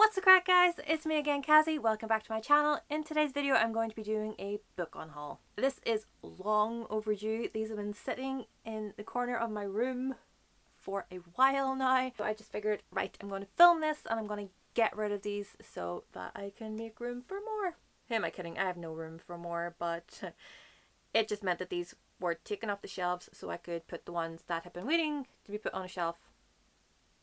What's the crack, guys? It's me again, Kazzie. Welcome back to my channel. In today's video, I'm going to be doing a book unhaul. This is long overdue. These have been sitting in the corner of my room for a while now. So I just figured, right, I'm going to film this and I'm going to get rid of these so that I can make room for more. Who am I kidding? I have no room for more, but it just meant that these were taken off the shelves so I could put the ones that have been waiting to be put on a shelf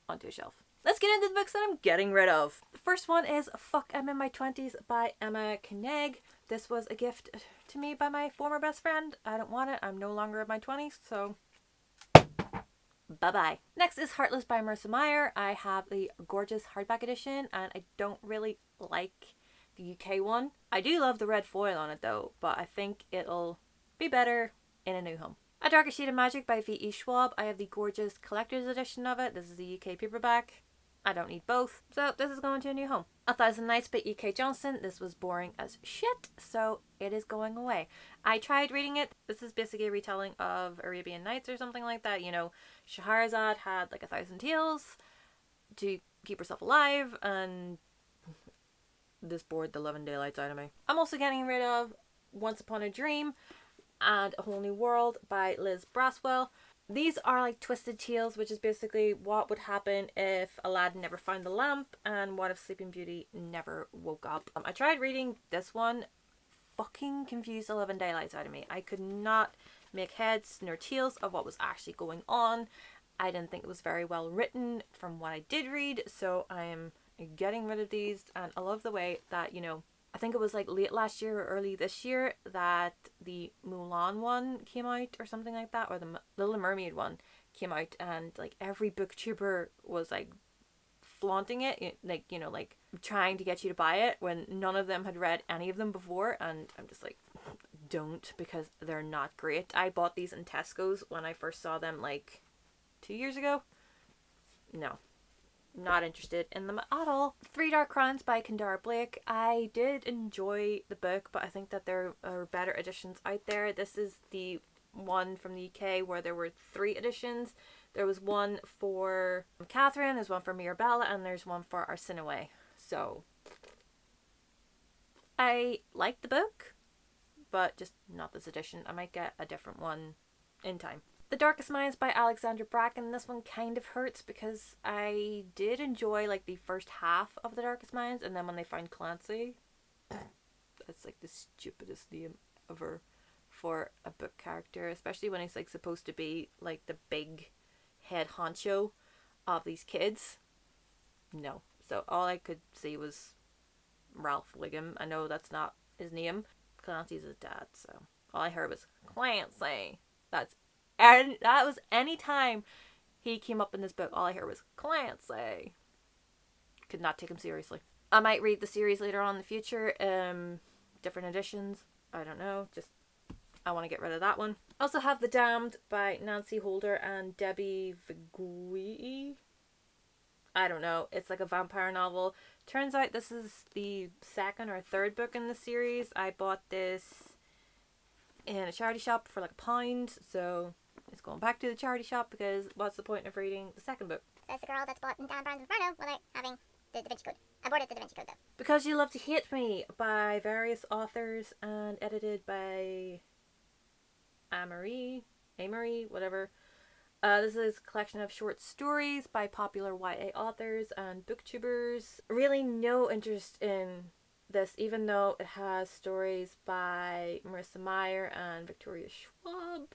onto a shelf. Let's get into the books that I'm getting rid of. The first one is Fuck I'm in My 20s by Emma Kneig. This was a gift to me by my former best friend. I don't want it. I'm no longer in my 20s, so bye-bye. Next is Heartless by Marissa Meyer. I have the gorgeous hardback edition and I don't really like the UK one. I do love the red foil on it though, but I think it'll be better in a new home. A Darker Shade of Magic by V.E. Schwab. I have the gorgeous collector's edition of it. This is the UK paperback. I don't need both, so this is going to a new home. 1000 Nights by E.K. Johnston. This was boring as shit, so it is going away. I tried reading it. This is basically a retelling of Arabian Nights or something like that. You know, Shahrazad had like 1,000 tales to keep herself alive, and this bored the living daylights out of me. I'm also getting rid of Once Upon a Dream and A Whole New World by Liz Braswell. These are like twisted tales, which is basically what would happen if Aladdin never found the lamp and what if Sleeping Beauty never woke up. I tried reading this one, fucking confused the living daylights out of me. I could not make heads nor tails of what was actually going on. I didn't think it was very well written from what I did read, so I am getting rid of these. And I love the way that, you know, I think it was like late last year or early this year that the Mulan one came out or something like that, or the Little Mermaid one came out, and like every booktuber was like flaunting it, like, you know, like trying to get you to buy it when none of them had read any of them before. And I'm just like, don't, because they're not great. I bought these in Tesco's when I first saw them like 2 years ago. No. Not interested in them at all. Three Dark Crowns by Kendara Blake. I did enjoy the book, but I think that there are better editions out there. This is the one from the UK where there were 3 editions. There was one for Catherine, there's one for Mirabella, and there's one for Arsinoe. So I liked the book, but just not this edition. I might get a different one in time. The Darkest Minds by Alexandra Bracken. This one kind of hurts because I did enjoy like the first half of The Darkest Minds, and then when they found Clancy, that's like the stupidest name ever for a book character, especially when he's like supposed to be like the big head honcho of these kids. No. So all I could see was Ralph Wiggum. I know that's not his name. Clancy's his dad, so all I heard was Clancy. And that was any time he came up in this book, all I heard was Clancy. Could not take him seriously. I might read the series later on in the future, different editions. I don't know. Just, I want to get rid of that one. I also have The Damned by Nancy Holder and Debbie Vigui. I don't know. It's like a vampire novel. Turns out this is the second or third book in the series. I bought this in a charity shop for like £1, so it's going back to the charity shop because what's the point of reading the second book? Says the girl that's bought Dan Brown's Inferno without having the Da Vinci Code. I bought it the Da Vinci Code though. Because You Love to Hate Me by various authors and edited by Amory, whatever. This is a collection of short stories by popular YA authors and booktubers. Really no interest in this, even though it has stories by Marissa Meyer and Victoria Schwab.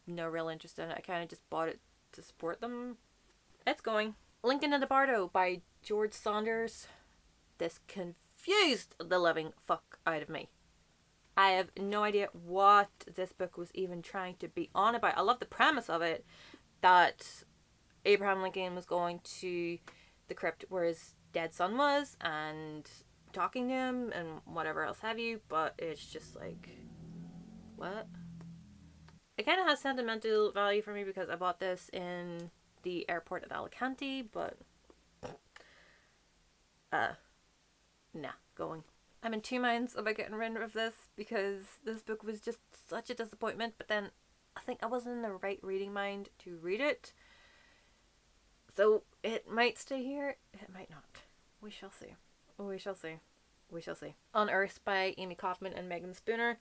No real interest in it. I kind of just bought it to support them. It's going. Lincoln and the Bardo by George Saunders. This confused the living fuck out of me. I have no idea what this book was even trying to be on about. I love the premise of it, that Abraham Lincoln was going to the crypt where his dead son was and talking to him and whatever else have you, but it's just like, what? It kind of has sentimental value for me because I bought this in the airport at Alicante, but nah, going. I'm in two minds about getting rid of this because this book was just such a disappointment, but then I think I wasn't in the right reading mind to read it. So it might stay here, it might not. We shall see. We shall see. We shall see. Unearthed by Amy Kaufman and Megan Spooner.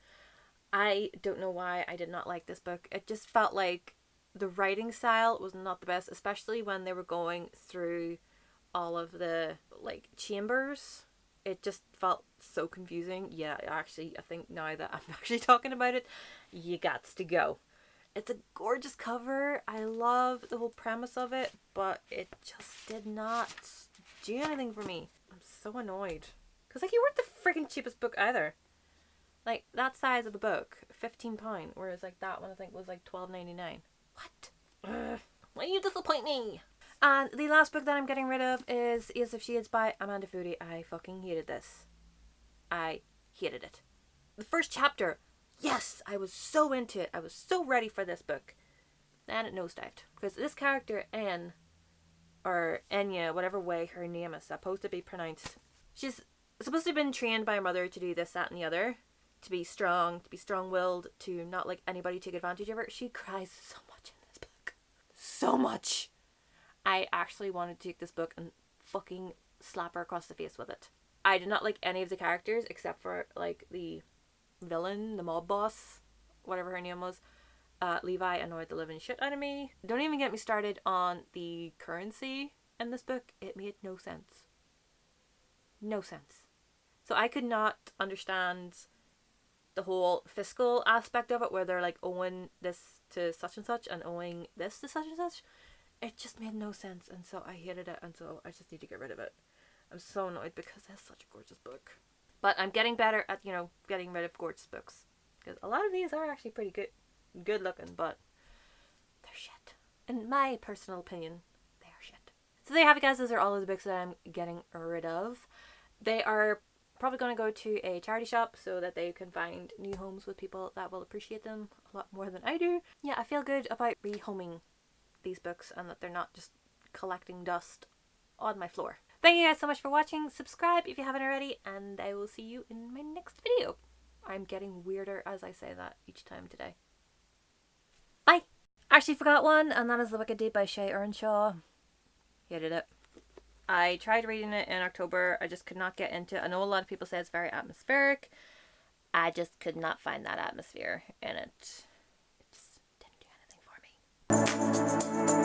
I don't know why I did not like this book. It just felt like the writing style was not the best, especially when they were going through all of the like chambers. It just felt so confusing. Yeah, actually, I think now that I'm actually talking about it, you gots to go. It's a gorgeous cover. I love the whole premise of it, but it just did not do anything for me. I'm so annoyed. Because, like, you weren't the freaking cheapest book either. Like, that size of the book, £15, whereas, like, that one I think was, like, $12.99. What? Ugh. Why you disappoint me? And the last book that I'm getting rid of is Ace of Shades by Amanda Foody. I fucking hated this. I hated it. The first chapter, yes, I was so into it. I was so ready for this book. Then it nosedived. Because this character, N, or Enya, whatever way her name is supposed to be pronounced, she's supposed to have been trained by her mother to do this, that, and the other. To be strong-willed, to not let anybody take advantage of her. She cries so much in this book. So much. I actually wanted to take this book and fucking slap her across the face with it. I did not like any of the characters except for, like, the villain, the mob boss, whatever her name was. Levi annoyed the living shit out of me. Don't even get me started on the currency in this book. It made no sense. No sense. So I could not understand the whole fiscal aspect of it, where they're like owing this to such and such and owing this to such and such. It just made no sense, and so I hated it, and so I just need to get rid of it. I'm so annoyed because it's such a gorgeous book. But I'm getting better at, getting rid of gorgeous books. Because a lot of these are actually pretty good looking, but they're shit. In my personal opinion, they are shit. So there you have it, guys. Those are all of the books that I'm getting rid of. They are probably going to go to a charity shop so that they can find new homes with people that will appreciate them a lot more than I do. Yeah, I feel good about rehoming these books and that they're not just collecting dust on my floor. Thank you guys so much for watching. Subscribe if you haven't already, and I will see you in my next video. I'm getting weirder as I say that each time today. Bye! Actually forgot one, and that is The Wicked Deed by Shay Earnshaw. Hated it. I tried reading it in October. I just could not get into it. I know a lot of people say it's very atmospheric. I just could not find that atmosphere in it. It just didn't do anything for me.